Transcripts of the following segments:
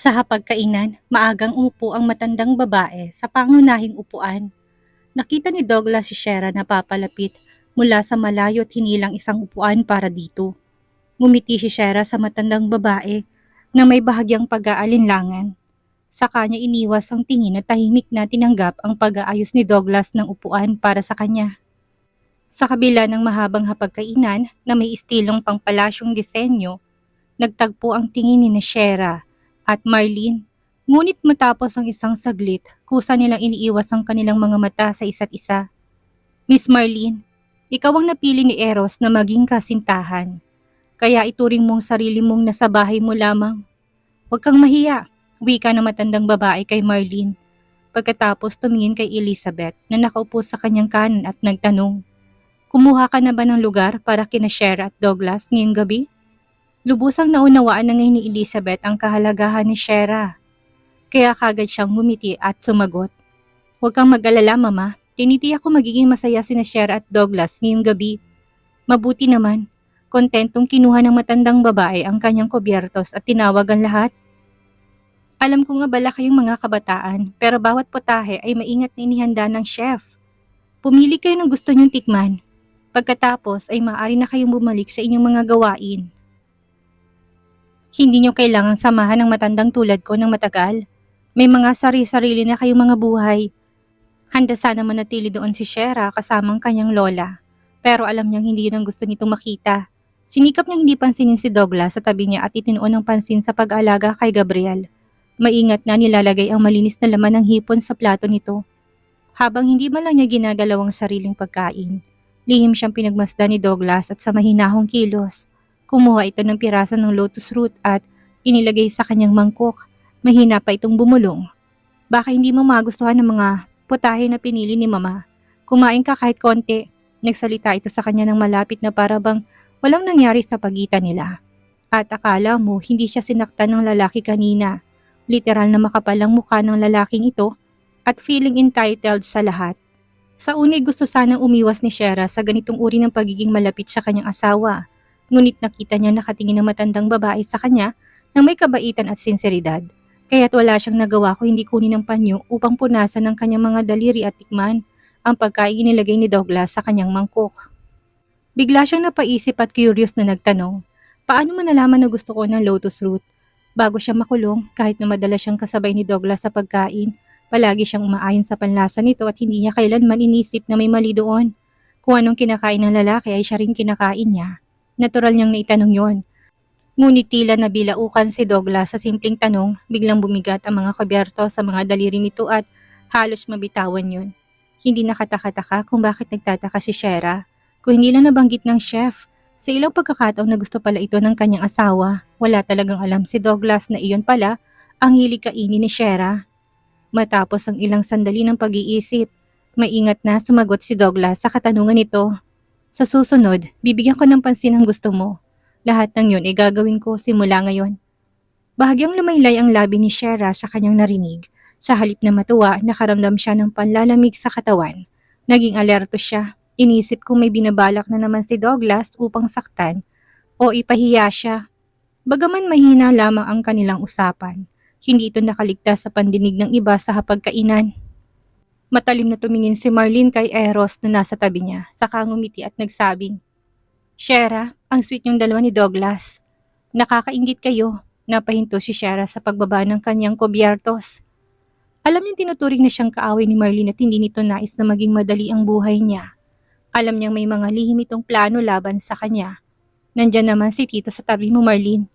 Sa hapagkainan, maagang umupo ang matandang babae sa pangunahing upuan. Nakita ni Douglas si Shera na papalapit mula sa malayo at hinilang isang upuan para dito. Ngumiti si Shera sa matandang babae na may bahagyang pag-aalinlangan. Sa kanya iniwas ang tingin at tahimik na tinanggap ang pag-aayos ni Douglas ng upuan para sa kanya. Sa kabila ng mahabang hapagkainan na may istilong pangpalasyong disenyo, nagtagpo ang tingin ni Shera at Marlene. Ngunit matapos ang isang saglit, kusa nilang iniiwas ang kanilang mga mata sa isa't isa. Miss Marlene, ikaw ang napili ni Eros na maging kasintahan. Kaya ituring mong sarili mong nasa bahay mo lamang. Huwag kang mahiya, wika na matandang babae kay Marlene. Pagkatapos tumingin kay Elizabeth na nakaupo sa kanyang kanan at nagtanong, kumuha ka na ba ng lugar para kina Shera at Douglas ngayong gabi? Lubusang naunawaan na ngayon ni Elizabeth ang kahalagahan ni Shera. Kaya kagad siyang ngumiti at sumagot. Huwag kang mag-alala, Mama. Tinitiyak ko magiging masaya sina Shera at Douglas ngayong gabi. Mabuti naman. Kontentong kinuha ng matandang babae ang kanyang kubyertos at tinawag ang lahat. Alam ko nga bala kayong mga kabataan, pero bawat putahe ay maingat na inihanda ng chef. Pumili kayo ng gusto niyong tikman. Pagkatapos ay maaari na kayong bumalik sa inyong mga gawain. Hindi niyo kailangang samahan ng matandang tulad ko ng matagal. May mga sari-sarili na kayong mga buhay. Handa sana manatili doon si Shera kasamang kanyang lola. Pero alam niyang hindi yun ang gusto nitong makita. Sinikap niyang hindi pansinin si Douglas sa tabi niya at itinuon ng pansin sa pag-aalaga kay Gabriel. Maingat na nilalagay ang malinis na laman ng hipon sa plato nito. Habang hindi man lang niya ginagalaw ang sariling pagkain, lihim siyang pinagmasdan ni Douglas at sa mahinahong kilos. Kumuha ito ng piraso ng lotus root at inilagay sa kanyang mangkok. Mahina pa itong bumulong. Baka hindi mo magustuhan ng mga putahe na pinili ni Mama. Kumain ka kahit konti. Nagsalita ito sa kanya ng malapit na parabang walang nangyari sa pagitan nila. At akala mo hindi siya sinaktan ng lalaki kanina. Literal na makapal ang mukha ng lalaking ito at feeling entitled sa lahat. Sa una gusto sanang umiwas ni Shera sa ganitong uri ng pagiging malapit sa kanyang asawa. Ngunit nakita niya nakatingin ng matandang babae sa kanya na may kabaitan at sinseridad. Kaya't wala siyang nagawa kung hindi kunin ng panyo upang punasan ng kanyang mga daliri at tikman ang pagkain inilagay ni Douglas sa kanyang mangkok. Bigla siyang napaisip at curious na nagtanong, paano mo nalaman na gusto ko ng lotus root? Bago siya makulong, kahit na madalas siyang kasabay ni Douglas sa pagkain, palagi siyang umaayon sa panlasa nito at hindi niya kailanman inisip na may mali doon. Kung anong kinakain ng lalaki ay siya rin kinakain niya. Natural niyang naitanong yon. Ngunit tila nabilaukan si Douglas sa simpleng tanong, biglang bumigat ang mga kubyerto sa mga daliri nito at halos mabitawan yun. Hindi nakataka-taka kung bakit nagtataka si Shera. Kung hindi lang nabanggit ng chef, sa ilang pagkakataon na gusto pala ito ng kanyang asawa, wala talagang alam si Douglas na iyon pala ang hilig kainin ni Shera. Matapos ang ilang sandali ng pag-iisip, maingat na sumagot si Douglas sa katanungan nito. Sa susunod, bibigyan ko ng pansin ang gusto mo. Lahat ng yun ay gagawin ko simula ngayon. Bahagyang lumaylay ang labi ni Shera sa kanyang narinig. Sa halip na matuwa, nakaramdam siya ng panlalamig sa katawan. Naging alerto siya. Inisip kung may binabalak na naman si Douglas upang saktan o ipahiya siya. Bagaman mahina lamang ang kanilang usapan, hindi ito nakaligtas sa pandinig ng iba sa hapagkainan. Matalim na tumingin si Marlene kay Eros na nasa tabi niya, saka ngumiti at nagsabing, Shera, ang sweet yung dalawa ni Douglas. Nakakaingit kayo, napahinto si Shera sa pagbaba ng kanyang kubyertos. Alam niyang tinuturing na siyang kaaway ni Marlene at hindi nito nais na maging madali ang buhay niya. Alam niyang may mga lihim itong plano laban sa kanya. Nandyan naman si Tito sa tabi mo, Marlene.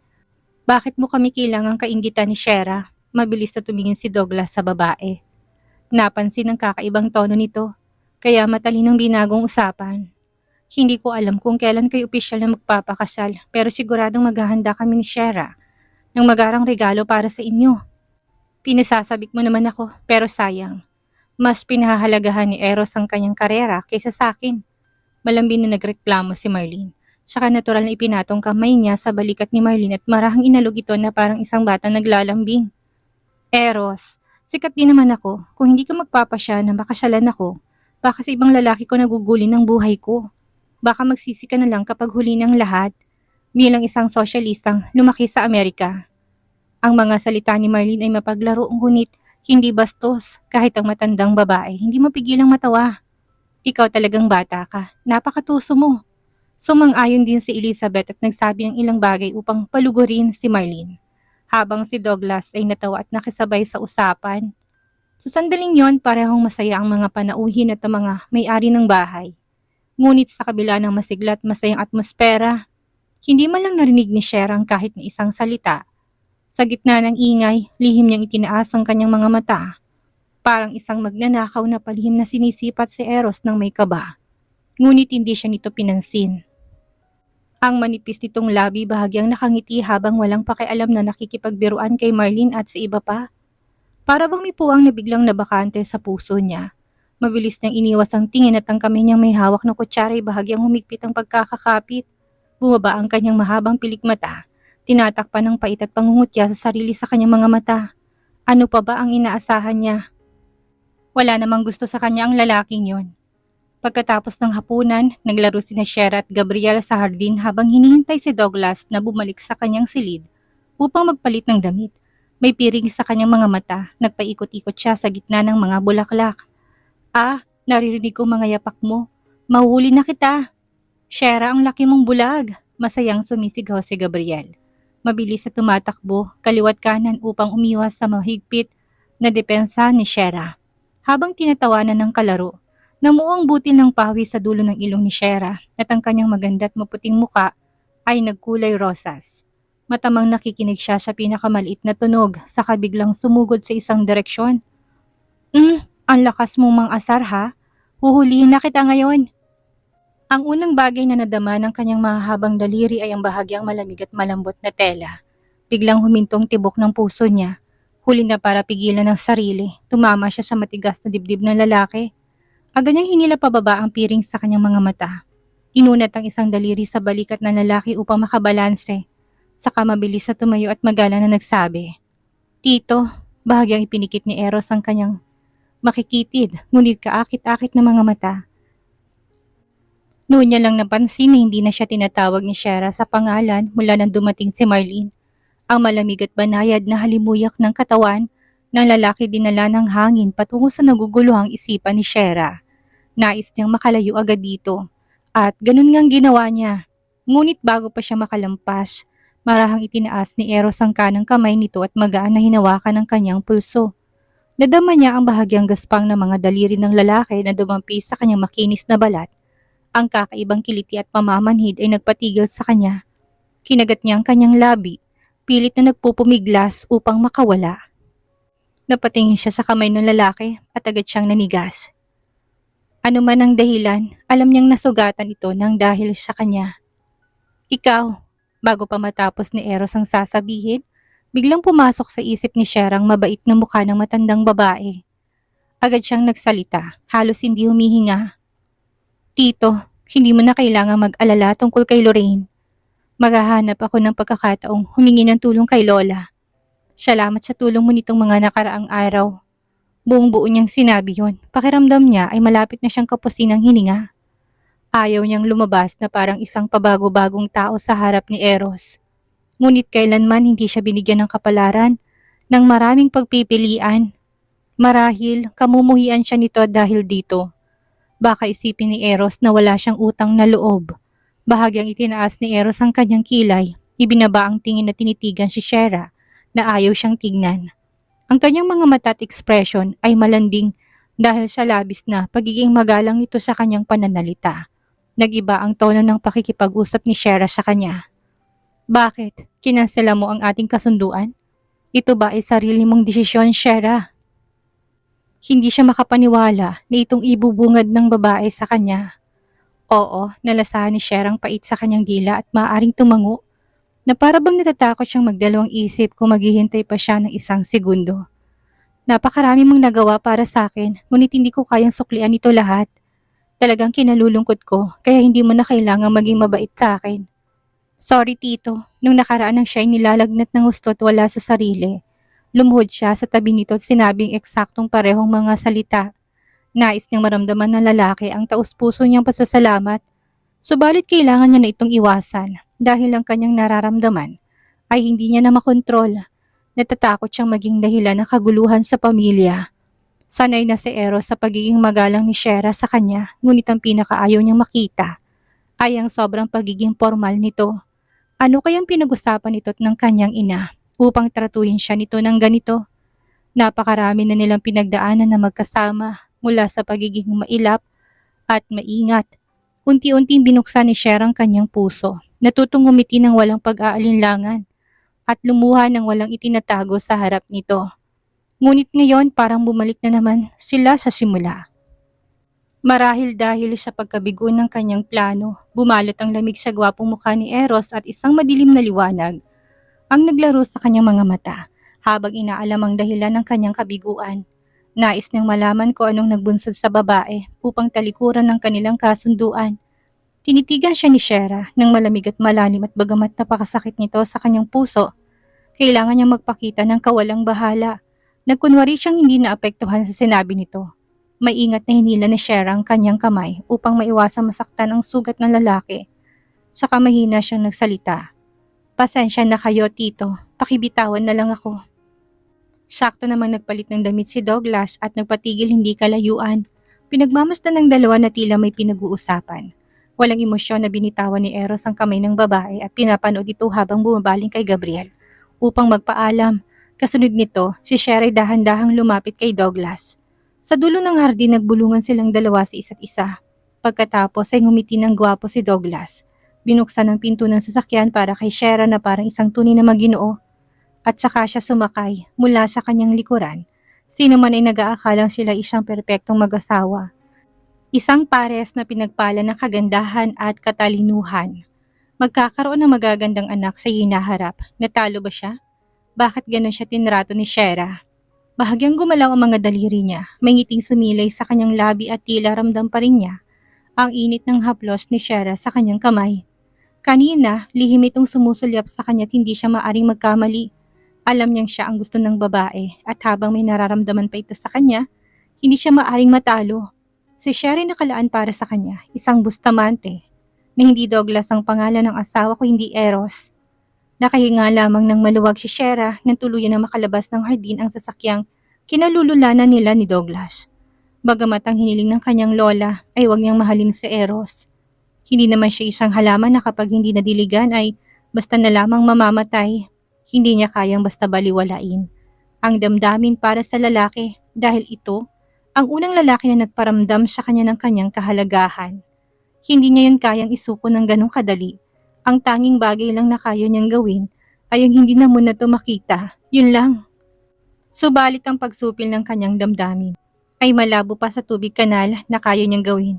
Bakit mo kami kailangang kainggitan ni Shera? Mabilis na tumingin si Douglas sa babae. Napansin ang kakaibang tono nito, kaya matalinong binagong usapan. Hindi ko alam kung kailan kayo opisyal na magpapakasal, pero siguradong maghahanda kami ni Shera ng magarang regalo para sa inyo. Pinasasabik mo naman ako, pero sayang. Mas pinahahalagahan ni Eros ang kanyang karera kaysa sa akin. Malambing na nagreklamo si Marlene. Saka natural na ipinatong kamay niya sa balikat ni Marlene at marahang inalog ito na parang isang batang naglalambing. Eros, sikat din naman ako. Kung hindi ka magpapasya na makasyalan ako, baka sa ibang lalaki ko nagugulin ng buhay ko. Baka magsisi ka na lang kapag huli ng lahat bilang isang sosyalistang lumaki sa Amerika. Ang mga salita ni Marlene ay mapaglaro ngunit hindi bastos. Kahit ang matandang babae, hindi mapigilang matawa. Ikaw talagang bata ka. Napakatuso mo. Sumang-ayon din si Elizabeth at nagsabi ang ilang bagay upang palugurin si Marlene. Habang si Douglas ay natawa at nakisabay sa usapan. Sa sandaling yon, parehong masaya ang mga panauhin at ang mga may-ari ng bahay. Ngunit sa kabila ng masigla at masayang atmosfera, hindi man lang narinig ni Sherang kahit na isang salita. Sa gitna ng ingay, lihim niyang itinaas ang kanyang mga mata. Parang isang magnanakaw na palihim na sinisipat si Eros ng may kaba. Ngunit hindi siya nito pinansin. Ang manipis nitong labi bahagyang nakangiti habang walang pakialam na nakikipagbiruan kay Marlene at sa iba pa. Para bang may puwang na biglang nabakante sa puso niya. Mabilis niyang iniwas ang tingin at ang kamay niyang may hawak na kutsara ay bahagyang humigpit ang pagkakakapit. Bumaba ang kanyang mahabang pilikmata. Tinatakpan ng pait at pangungutya sa sarili sa kanyang mga mata. Ano pa ba ang inaasahan niya? Wala namang gusto sa kanya ang lalaking yon. Pagkatapos ng hapunan, naglaro sina Shera at Gabriel sa hardin habang hinihintay si Douglas na bumalik sa kanyang silid upang magpalit ng damit. May piring sa kanyang mga mata, nagpaikot-ikot siya sa gitna ng mga bulaklak. Ah, naririnig ko mga yapak mo. Mahuhuli na kita. Shera, ang laki mong bulag. Masayang sumisigaw si Gabriel. Mabilis na tumatakbo, kaliwat kanan upang umiwas sa mahigpit na depensa ni Shera. Habang tinatawanan ng kalaro, namuo ang butil ng pawis sa dulo ng ilong ni Shera at ang kanyang maganda at maputing muka ay nagkulay rosas. Matamang nakikinig siya sa pinakamaliit na tunog saka biglang sumugod sa isang direksyon. Ang lakas mong mang-asar ha? Huhulihin na kita ngayon. Ang unang bagay na nadama ng kanyang mahahabang daliri ay ang bahagyang malamig at malambot na tela. Biglang humintong tibok ng puso niya. Huli na para pigilan ng sarili, tumama siya sa matigas na dibdib ng lalaki. Agad niyang hinila pababa ang piring sa kanyang mga mata. Inunat ang isang daliri sa balikat ng lalaki upang makabalanse. Saka mabilis na tumayo at magalang na nagsabi, "Tito," bahagyang ipinikit ni Eros ang kanyang makikitid, ngunit kaakit-akit na mga mata. Noon niya lang napansin na hindi na siya tinatawag ni Shera sa pangalan mula nang dumating si Marlene. Ang malamig at banayad na halimuyak ng katawan ng lalaki dinala ng hangin patungo sa naguguluhang isipan ni Shera. Nais niyang makalayo agad dito at ganun ngang ginawa niya. Ngunit bago pa siya makalampas, marahang itinaas ni Eros ang kanang kamay nito at magaan na hinawakan ang kanyang pulso. Nadama niya ang bahagyang gaspang ng mga daliri ng lalaki na dumampi sa kanyang makinis na balat. Ang kakaibang kiliti at pamamanhid ay nagpatigil sa kanya. Kinagat niya ang kanyang labi, pilit na nagpupumiglas upang makawala. Napatingin siya sa kamay ng lalaki at agad siyang nanigas. Ano man ang dahilan, alam niyang nasugatan ito nang dahil sa kanya. Ikaw, bago pa matapos ni Eros ang sasabihin, biglang pumasok sa isip ni Sherang mabait na mukha ng matandang babae. Agad siyang nagsalita, halos hindi humihinga. Tito, hindi mo na kailangang mag-alala tungkol kay Lorraine. Maghahanap ako ng pagkakataong humingi ng tulong kay Lola. Salamat sa tulong mo nitong mga nakaraang araw. Buong buo niyang sinabi yon. Pakiramdam niya ay malapit na siyang kapusin ng hininga. Ayaw niyang lumabas na parang isang pabago-bagong tao sa harap ni Eros. Ngunit kailanman hindi siya binigyan ng kapalaran ng maraming pagpipilian. Marahil kamumuhian siya nito dahil dito. Baka isipin ni Eros na wala siyang utang na loob. Bahagyang itinaas ni Eros ang kanyang kilay. Ibinaba ang tingin na tinitigan si Shera na ayaw siyang tignan. Ang kanyang mga mata at ekspresyon ay malanding dahil sa labis na pagiging magalang nito sa kanyang pananalita. Nag-iba ang tono ng pakikipag-usap ni Shera sa kanya. Bakit? Kinansela mo ang ating kasunduan? Ito ba ay sarili mong desisyon, Shera? Hindi siya makapaniwala na itong ibubungad ng babae sa kanya. Oo, nalasahan ni Sherang pait sa kanyang dila at maaaring tumango na para bang natatakot siyang magdalawang isip kung maghihintay pa siya ng isang segundo. Napakarami mong nagawa para sa akin, ngunit hindi ko kayang suklian ito lahat. Talagang kinalulungkot ko, kaya hindi mo na kailangang maging mabait sa akin. Sorry Tito, nung nakaraan ng siya ay nilalagnat ng gusto at wala sa sarili. Lumuhod siya sa tabi nito at sinabing eksaktong parehong mga salita. Nais niyang maramdaman ng lalaki ang taus-puso niyang pasasalamat. Subalit kailangan niya na itong iwasan dahil ang kanyang nararamdaman ay hindi niya na makontrol. Natatakot siyang maging dahilan ng kaguluhan sa pamilya. Sanay na si Eros sa pagiging magalang ni Shera sa kanya, ngunit ang pinakaayaw niyang makita ay ang sobrang pagiging formal nito. Ano kayang pinag-usapan ito ng kanyang ina upang tratuhin siya nito ng ganito? Napakarami na nilang pinagdaanan na magkasama mula sa pagiging mailap at maingat. Unti-unting binuksan ni Shera ang kanyang puso, natutong ngumiti ng walang pag-aalinlangan at lumuha ng walang itinatago sa harap nito. Ngunit ngayon parang bumalik na naman sila sa simula. Marahil dahil sa pagkabigo ng kanyang plano, bumalot ang lamig sa gwapong mukha ni Eros at isang madilim na liwanag ang naglaro sa kanyang mga mata habang inaalam ang dahilan ng kanyang kabiguan. Nais niyang malaman kung anong nagbunsod sa babae upang talikuran ng kanilang kasunduan. Tinitigan siya ni Shera ng malamig at malalim at bagamat napakasakit nito sa kanyang puso, kailangan niyang magpakita ng kawalang bahala. Nagkunwari siyang hindi naapektuhan sa sinabi nito. Maingat na hinila ni Shera ang kanyang kamay upang maiwasang masaktan ang sugat ng lalaki. Saka mahina siyang nagsalita. Pasensya na kayo, tito. Pakibitawan na lang ako. Sakto namang nagpalit ng damit si Douglas at nagpatigil hindi kalayuan. Pinagmamasdan ng dalawa na tila may pinag-uusapan. Walang emosyon na binitawan ni Eros ang kamay ng babae at pinapanood ito habang bumabaling kay Gabriel upang magpaalam. Kasunod nito, si Shera ay dahan-dahang lumapit kay Douglas. Sa dulo ng hardin nagbulungan silang dalawa sa isa't isa. Pagkatapos ay ngumiti ng gwapo si Douglas. Binuksan ang pinto ng sasakyan para kay Shera na parang isang tunay na maginoo. At saka siya sumakay mula sa kanyang likuran. Sino man ay nag-aakalang sila isang perpektong mag-asawa. Isang pares na pinagpala ng kagandahan at katalinuhan. Magkakaroon ng magagandang anak sa hinaharap. Natalo ba siya? Bakit ganon siya tinrato ni Shera? Bahagyang gumalaw ang mga daliri niya, may ngiting sumilay sa kanyang labi at tila ramdam pa rin niya ang init ng haplos ni Shera sa kanyang kamay. Kanina, lihim itong sumusulyap sa kanya at hindi siya maaring magkamali. Alam niyang siya ang gusto ng babae at habang may nararamdaman pa ito sa kanya, hindi siya maaring matalo. Si Shera nakalaan para sa kanya, isang Bustamante, na hindi Douglas ang pangalan ng asawa ko, hindi Eros. Nakahinga lamang ng maluwag si Shera nang tuluyan na makalabas ng hardin ang sasakyang kinalululanan nila ni Douglas. Bagamat ang hiniling ng kanyang lola ay huwag niyang mahalin si Eros. Hindi naman siya isang halaman na kapag hindi nadiligan ay basta na lamang mamamatay. Hindi niya kayang basta baliwalain ang damdamin para sa lalaki dahil ito ang unang lalaki na nagparamdam sa kanya ng kanyang kahalagahan. Hindi niya yun kayang isuko ng ganong kadali. Ang tanging bagay lang na kaya niyang gawin ay ang hindi na muna ito makita. Yun lang. Subalit ang pagsupil ng kanyang damdamin ay malabo pa sa tubig kanal na kaya niyang gawin.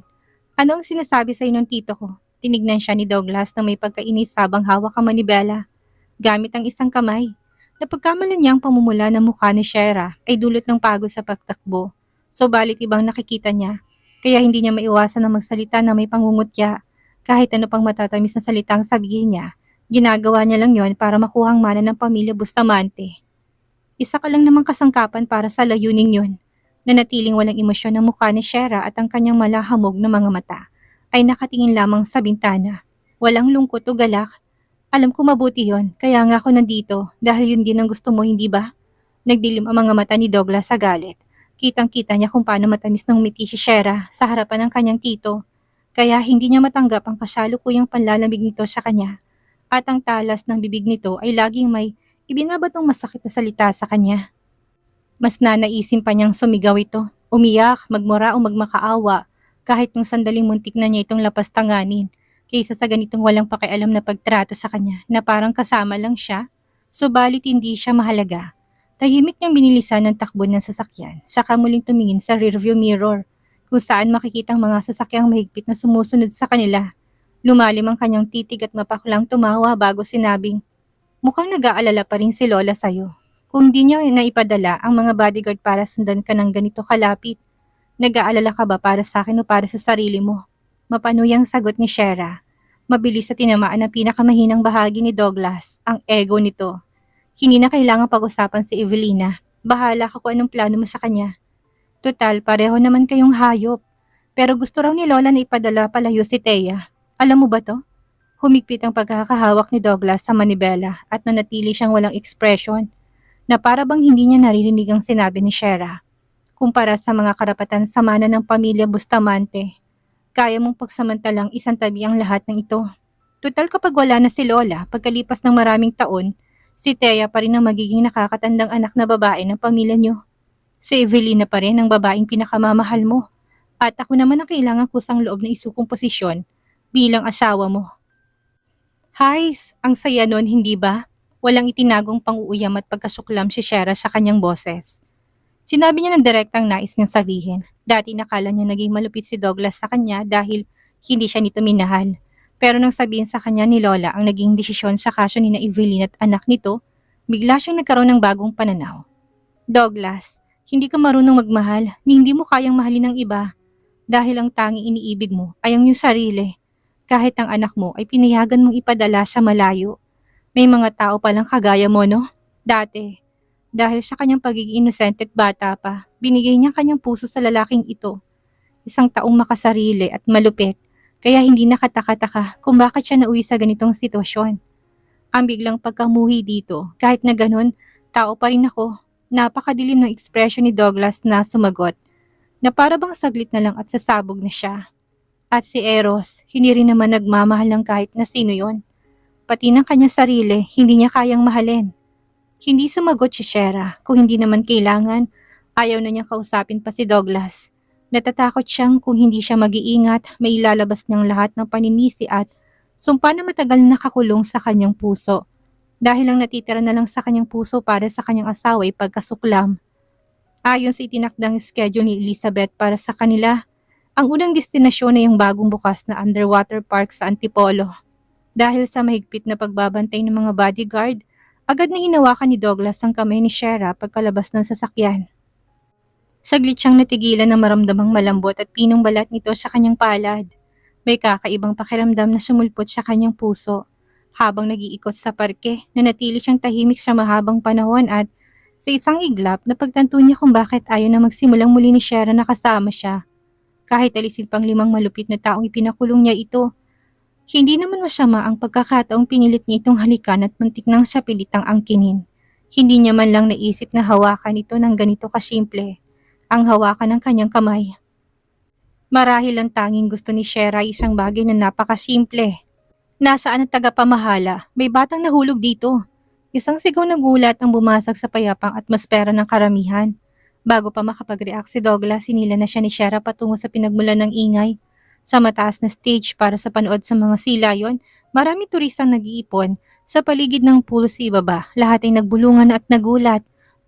Ano ang sinasabi sa ng tito ko? Tinignan siya ni Douglas na may pagkainis habang hawak ang manibela. Gamit ang isang kamay. Napagkamalan niya ang pamumula ng mukha ni Shera ay dulot ng pagod sa pagtakbo. Subalit ibang nakikita niya, kaya hindi niya maiwasan na magsalita na may pangungutya. Kahit ano pang matatamis na salitang sabihin niya, ginagawa niya lang yon para makuha ang mana ng pamilya Bustamante. Isa ka lang namang kasangkapan para sa layunin yon. Nanatiling walang emosyon ang mukha ni Shera at ang kanyang malahamog na mga mata ay nakatingin lamang sa bintana. Walang lungkot o galak. Alam ko mabuti yon, kaya nga ako nandito dahil yun din ang gusto mo, hindi ba? Nagdilim ang mga mata ni Douglas sa galit. Kitang-kita niya kung paano matamis ng ngumiti si Shera sa harapan ng kanyang tito. Kaya hindi niya matanggap ang kasalukuyang panlalamig nito sa kanya. At ang talas ng bibig nito ay laging may ibinabatong masakit na salita sa kanya. Mas nanaisin pa niyang sumigaw ito, umiyak, magmura o magmakaawa kahit nung sandaling muntik na niya itong lapastanganin kaysa sa ganitong walang pakialam na pagtrato sa kanya na parang kasama lang siya, subalit hindi siya mahalaga. Tahimik niyang binilisan ng takbo ng sasakyan, saka muling tumingin sa rearview mirror kung saan makikita ang mga sasakyang mahigpit na sumusunod sa kanila. Lumalim ang kanyang titig at mapaklang tumawa bago sinabing, "Mukhang nag-aalala pa rin si Lola sa'yo. Kung di niya naipadala ang mga bodyguard para sundan ka ng ganito kalapit, nag-aalala ka ba para sa akin o para sa sarili mo?" Mapanuyang sagot ni Shera. Mabilis na tinamaan ang pinakamahinang bahagi ni Douglas, ang ego nito. Hindi na kailangang pag-usapan si Evelina. Bahala ka kung anong plano mo sa kanya. Total, pareho naman kayong hayop. Pero gusto raw ni Lola na ipadala palayo si Thea. Alam mo ba to? Humigpit ang pagkakahawak ni Douglas sa manibela at nanatili siyang walang ekspresyon. na para bang hindi niya naririnig ang sinabi ni Shera. Kumpara sa mga karapatan sa mana ng pamilya Bustamante, kaya mong pagsamantalang isang tabi ang lahat ng ito. Tutal kapag wala na si Lola, pagkalipas ng maraming taon, si Thea pa rin ang magiging nakakatandang anak na babae ng pamilya niyo. Si Evelina pa rin ang babaeng pinakamamahal mo. At ako naman ang kailangang kusang loob na isukong posisyon bilang asawa mo. Hais, ang saya nun, hindi ba? Walang itinagong pang-uuyam at pagkasuklam si Shera sa kanyang boses. Sinabi niya ng direktang nais niyang sabihin. Dati nakala niya naging malupit si Douglas sa kanya dahil hindi siya nito minahal. Pero nang sabihin sa kanya ni Lola ang naging desisyon sa kaso ni na Evelyn at anak nito, bigla siyang nagkaroon ng bagong pananaw. Douglas, hindi ka marunong magmahal ni hindi mo kayang mahalin ng iba dahil ang tanging iniibig mo ay ang iyong sarili. Kahit ang anak mo ay pinayagan mong ipadala sa malayo. May mga tao palang kagaya mo, no? Dati, dahil sa kanyang pagiging inosente at bata pa, binigay niya kanyang puso sa lalaking ito. Isang taong makasarili at malupit, kaya hindi nakataka-taka kung bakit siya nauwi sa ganitong sitwasyon. Ang biglang pagkamuhi dito, kahit na ganun, tao pa rin ako. Napakadilim ng ekspresyon ni Douglas na sumagot, na para bang saglit na lang at sasabog na siya. At si Eros, hindi rin naman nagmamahal ng kahit na sino yon. Pati ng kanyang sarili, hindi niya kayang mahalin. Hindi sumagot si Shera, kung hindi naman kailangan, ayaw na niyang kausapin pa si Douglas. Natatakot siyang kung hindi siya mag-iingat, may ilalabas niyang lahat ng paninisi at sumpa na matagal na nakakulong sa kanyang puso. Dahil lang natitira na lang sa kanyang puso para sa kanyang asawa ay pagkasuklam. Ayon sa itinakdang schedule ni Elizabeth para sa kanila, ang unang destinasyon ay yung bagong bukas na underwater park sa Antipolo. Dahil sa mahigpit na pagbabantay ng mga bodyguard, agad na hinawakan ni Douglas ang kamay ni Shera pagkalabas ng sasakyan. Saglit siyang natigilan na maramdamang malambot at pinong balat nito sa kanyang palad. May kakaibang pakiramdam na sumulpot sa kanyang puso. Habang nag-iikot sa parke, nanatili siyang tahimik sa mahabang panahon at sa isang iglap, napagtanto niya kung bakit ayaw na magsimulang muli ni Shera na kasama siya. Kahit alisin pang 5 malupit na taong ipinakulong niya ito, hindi naman masama ang pagkakataong pinilit niya itong halikan at muntik nang sa pilitang angkinin. Hindi niya man lang naisip na hawakan ito ng ganito kasimple, ang hawakan ng kanyang kamay. Marahil ang tanging gusto ni Shera ay isang bagay na napakasimple. Nasaan ang tagapamahala? May batang nahulog dito. Isang sigaw ng gulat ang bumasag sa payapang atmosfera ng karamihan. Bago pa makapag-react si Douglas, sinila na siya ni Shera patungo sa pinagmulan ng ingay. Sa mataas na stage para sa panood sa mga silayon, marami turistang nag-iipon. Sa paligid ng pool sa ibaba, lahat ay nagbulungan at nagulat.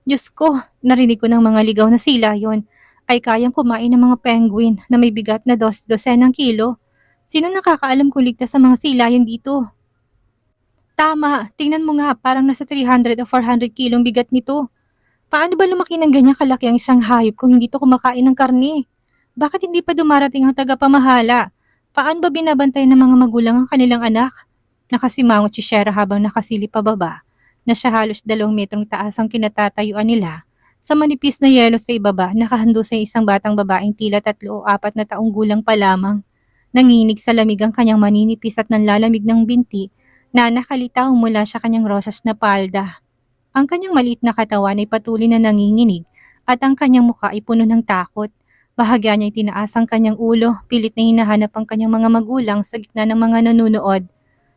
Diyos ko, narinig ko ng mga ligaw na silayon ay kayang kumain ng mga penguin na may bigat na 12 ng kilo. Sino nakakaalam kung ligtas sa mga silayon dito? Tama, tingnan mo nga, parang nasa 300 o 400 kilong bigat nito. Paano ba lumaki ng ganyang kalaki ang isang hayop kung hindi to kumakain ng karne? Bakit hindi pa dumarating ang tagapamahala? Paano ba binabantay ng mga magulang ang kanilang anak? Nakasimangot si Shera habang nakasilip pababa, na siya halos 2 metrong taas ang kinatatayuan nila. Sa manipis na yelo sa ibaba, nakahando sa isang batang babaeng tila 3 o 4 na taong gulang pa lamang. Nanginig sa lamig ang kanyang maninipis at nanlalamig ng binti na nakalitaw mula sa kanyang rosas na palda. Ang kanyang maliit na katawan ay patuloy na nanginginig at ang kanyang mukha ay puno ng takot. Bahagya niya itinaas ang kanyang ulo, pilit na hinahanap ang kanyang mga magulang sa gitna ng mga nanunood.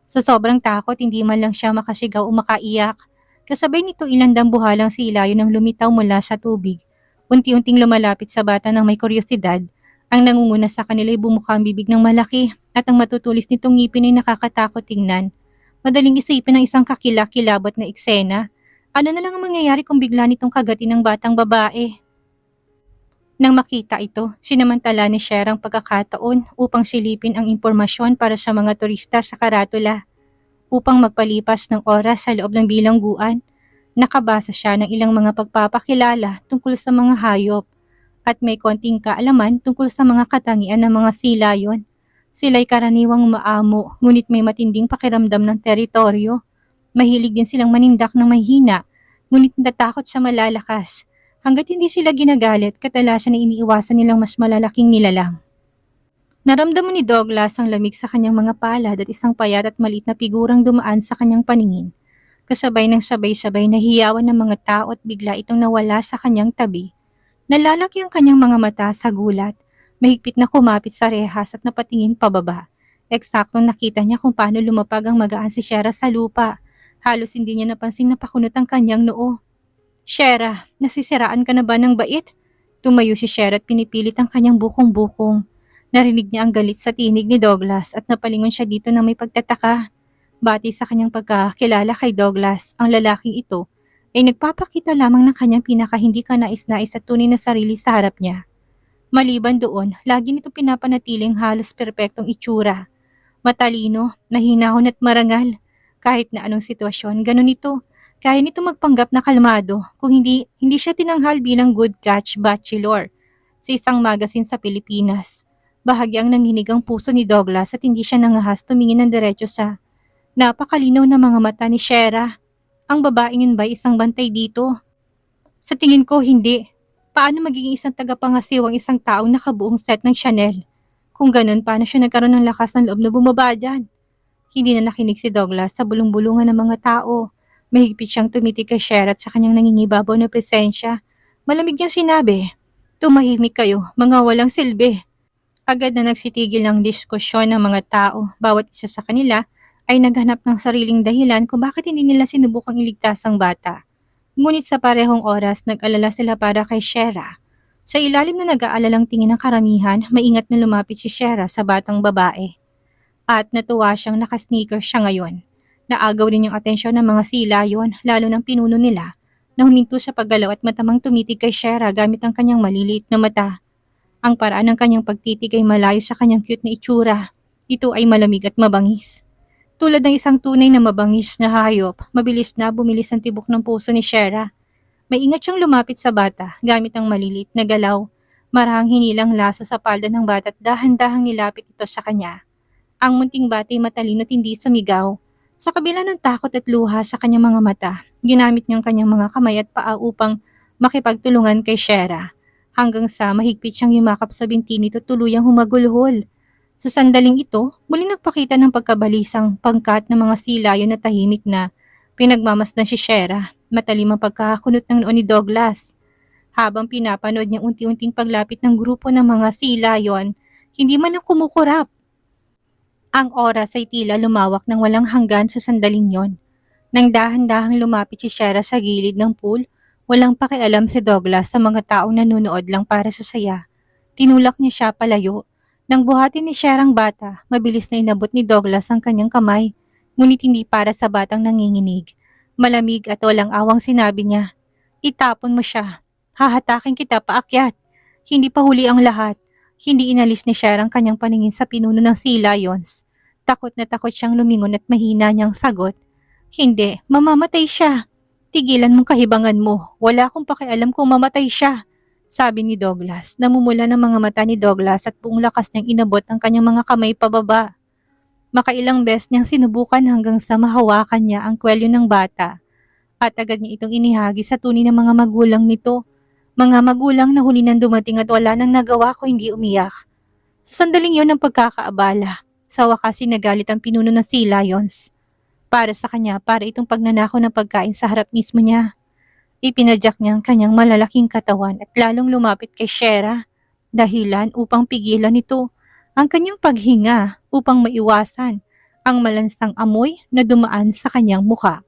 Sa sobrang takot, hindi man lang siya makasigaw o makaiyak. Kasabay nito ilandang buhalang silayo ng lumitaw mula sa tubig. Unti-unting lumalapit sa bata ng may kuryosidad. Ang nangunguna sa kanila ay bumuka ang bibig ng malaki at ang matutulis nitong ngipin ay nakakatakot tingnan. Madaling isipin ng isang kakilakilabot na eksena. Ano na lang ang mangyayari kung bigla nitong kagatin ng batang babae? Nang makita ito, sinamantala ni Shera ang pagkakataon upang silipin ang impormasyon para sa mga turista sa karatula. Upang magpalipas ng oras sa loob ng bilangguan, nakabasa siya ng ilang mga pagpapakilala tungkol sa mga hayop at may konting kaalaman tungkol sa mga katangian ng mga silayon. Sila'y karaniwang maamo, ngunit may matinding pakiramdam ng teritoryo. Mahilig din silang manindak ng mahina, ngunit natatakot sa malalakas. Hanggat hindi sila ginagalit, kadalasan na iniiwasan nilang mas malalaking nilalang. Naramdaman ni Douglas ang lamig sa kanyang mga palad at isang payat at maliit na figurang dumaan sa kanyang paningin. Kasabay ng sabay-sabay na hiyawan ng mga tao at bigla itong nawala sa kanyang tabi. Nalalaki ang kanyang mga mata sa gulat. Mahigpit na kumapit sa rehas at napatingin pababa. Eksaktong nakita niya kung paano lumapag ang magaan si Shera sa lupa. Halos hindi niya napansing napakunot ang kanyang noo. Shera, nasisiraan ka na ba ng bait? Tumayo si Shera at pinipilit ang kanyang bukong-bukong. Narinig niya ang galit sa tinig ni Douglas at napalingon siya dito na may pagtataka. Batay sa kanyang pagkakilala kay Douglas, ang lalaking ito ay nagpapakita lamang ng kanyang pinaka hindi kanais-nais at tunay na sarili sa harap niya. Maliban doon, lagi nito pinapanatiling halos perpektong itsura. Matalino, mahinahon at marangal. Kahit na anong sitwasyon, ganun ito. Kaya nito magpanggap na kalmado kung hindi siya tinanghal bilang good catch bachelor sa isang magazine sa Pilipinas. Bahagyang nanginig ang puso ni Douglas at hindi siya nangahas tumingin ng diretso sa napakalinaw na mga mata ni Shera. Ang babaeng yun ba isang bantay dito? Sa tingin ko, hindi. Paano magiging isang tagapangasiw ang isang taong nakabuong set ng Chanel? Kung ganun, paano siya nagkaroon ng lakas ng loob na bumaba dyan? Hindi na nakinig si Douglas sa bulong-bulungan ng mga tao. Mahigpit siyang tumitig kay Shera at sa kanyang nangingibabaw na presensya. Malamig niyang sinabi, "Tumahimik kayo, mga walang silbi." Agad na nagsitigil ng diskusyon ng mga tao. Bawat isa sa kanila ay naghanap ng sariling dahilan kung bakit hindi nila sinubukang iligtas ang bata. Ngunit sa parehong oras, nag-alala sila para kay Shera. Sa ilalim na nag-aalalang tingin ng karamihan, maingat na lumapit si Shera sa batang babae. At natuwa siyang nakasneakers siya ngayon. Naagaw din yung atensyon ng mga silayon, lalo ng pinuno nila, na huminto sa paggalaw at matamang tumitig kay Shera gamit ang kanyang maliliit na mata. Ang paraan ng kanyang pagtitig ay malayo sa kanyang cute na itsura. Ito ay malamig at mabangis. Tulad ng isang tunay na mabangis na hayop, mabilis na bumilis ang tibok ng puso ni Shera. Maingat siyang lumapit sa bata gamit ang malilit na galaw. Marahang hinilang laso sa palda ng bata at dahan-dahang nilapit ito sa kanya. Ang munting bata ay matalino at hindi sumigaw. Sa kabila ng takot at luha sa kanyang mga mata, ginamit niyang kanyang mga kamay at paa upang makipagtulungan kay Shera. Hanggang sa mahigpit siyang yumakap sa binti nito tuluyang humagulhol. Sa sandaling ito, muling nagpakita ng pagkabalisang pangkat ng mga silayon na tahimik na pinagmamasdan si Shera, matalim ang pagkakakunot ng noo ni Douglas. Habang pinapanood niyang unti-unting paglapit ng grupo ng mga silayon, hindi man lang kumukurap. Ang oras ay tila lumawak ng walang hanggan sa sandaling yon. Nang dahan-dahang lumapit si Shera sa gilid ng pool, walang pakialam si Douglas sa mga taong nanonood lang para sa saya. Tinulak niya siya palayo. Nang buhatin ni Shera ang bata, mabilis na inabot ni Douglas ang kanyang kamay, ngunit hindi para sa batang nanginginig. Malamig at walang awang sinabi niya, "Itapon mo siya. Hahatakin kita paakyat." Hindi pa huli ang lahat. Hindi inalis ni Shera ang kanyang paningin sa pinuno ng sea lions. Takot na takot siyang lumingon at mahina niyang sagot, "Hindi, mamamatay siya. Tigilan mong kahibangan mo. Wala akong pakialam kung mamatay siya." Sabi ni Douglas. Namumula ng mga mata ni Douglas at buong lakas niyang inabot ang kanyang mga kamay pababa. Makailang beses niyang sinubukan hanggang sa mahawakan niya ang kwelyo ng bata. At agad niya itong inihagi sa tunay ng mga magulang nito. Mga magulang na huli nang dumating at wala nang nagawa ko hindi umiyak. Sa sandaling yon ng pagkakaabala, sa wakas nagalit ang pinuno ng Sea Lions. Para sa kanya, para itong pagnanakaw ng pagkain sa harap mismo niya. Ipinadyak niya ang kanyang malalaking katawan at lalong lumapit kay Shera, dahilan upang pigilan ito ang kanyang paghinga upang maiwasan ang malansang amoy na dumaan sa kanyang muka.